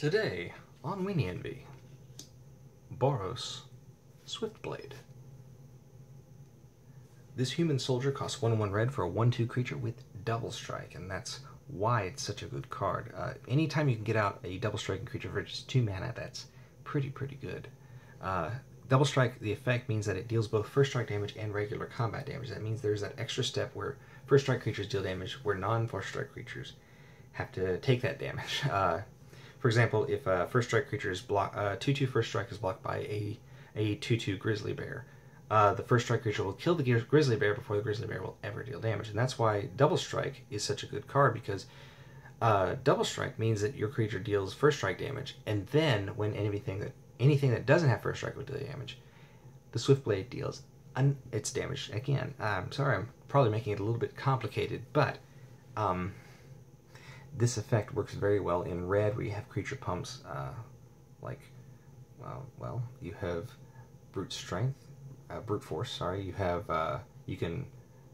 Today on Weenie Envy, Boros, Swiftblade. This human soldier costs 1/1 red for a 1/2 creature with double strike, and that's why it's such a good card. Anytime you can get out a double striking creature for just 2 mana, that's pretty good. Double strike, the effect means that it deals both first strike damage and regular combat damage. That means there's that extra step where first strike creatures deal damage, where non-first strike creatures have to take that damage. For example, if a first strike creature is blocked, 2/2 first strike is blocked by a 2/2 grizzly bear, the first strike creature will kill the grizzly bear before the grizzly bear will ever deal damage. And that's why double strike is such a good card, because double strike means that your creature deals first strike damage, and then when anything that doesn't have first strike will deal damage, the Swiftblade deals its damage again. I'm sorry, I'm probably making it a little bit complicated, but this effect works very well in red, where you have creature pumps well, you have brute force. Sorry, you have you can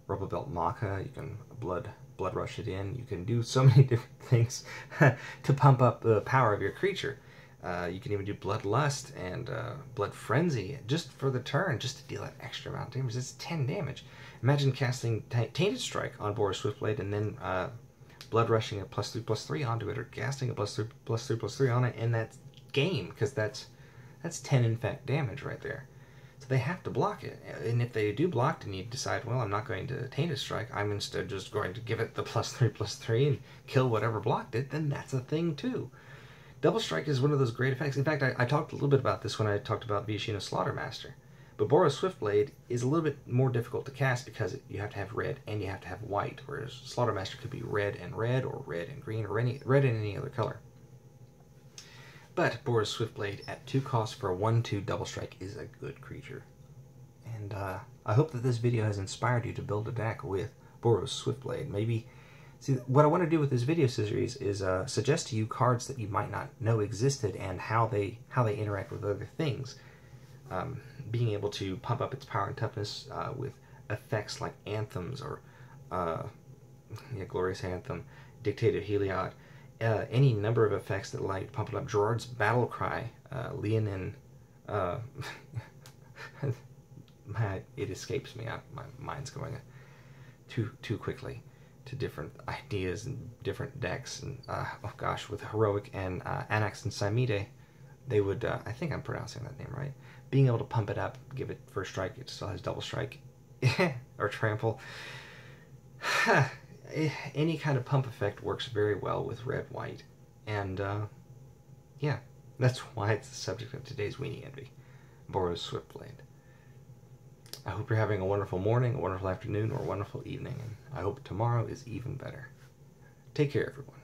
rubble belt Maca, you can blood rush it in. You can do so many different things to pump up the power of your creature. You can even do bloodlust and blood frenzy just for the turn, just to deal that extra amount of damage. It's 10 damage. Imagine casting Tainted Strike on Boros Swiftblade and then blood rushing a +3/+3 onto it, or casting a +3/+3 on it, and that's game, because that's 10 infect damage right there. So they have to block it, and if they do block and you decide, well, I'm not going to Tainted Strike, I'm instead just going to give it the +3/+3 and kill whatever blocked it, then that's a thing too. Double Strike is one of those great effects. In fact, I talked a little bit about this when I talked about Vishino Slaughtermaster. But Boros Swiftblade is a little bit more difficult to cast because you have to have red and you have to have white, whereas Slaughtermaster could be red and red, or red and green, or red in any other color. But Boros Swiftblade at 2 costs for a 1/2 double strike is a good creature. And I hope that this video has inspired you to build a deck with Boros Swiftblade. Maybe, see, what I want to do with this video series is suggest to you cards that you might not know existed and how they interact with other things. Being able to pump up its power and toughness with effects like Anthems, or Glorious Anthem, Dictative Heliod, any number of effects that like pump it up. Gerard's Battle Cry, Leonin, it escapes me. My mind's going too quickly to different ideas and different decks. And oh gosh, with Heroic and Anax and Samide, they would, I think I'm pronouncing that name right, being able to pump it up, give it first strike, it still has double strike, or trample. Any kind of pump effect works very well with red-white, and yeah, that's why it's the subject of today's Weenie Envy, Boros Swiftblade. I hope you're having a wonderful morning, a wonderful afternoon, or a wonderful evening, and I hope tomorrow is even better. Take care, everyone.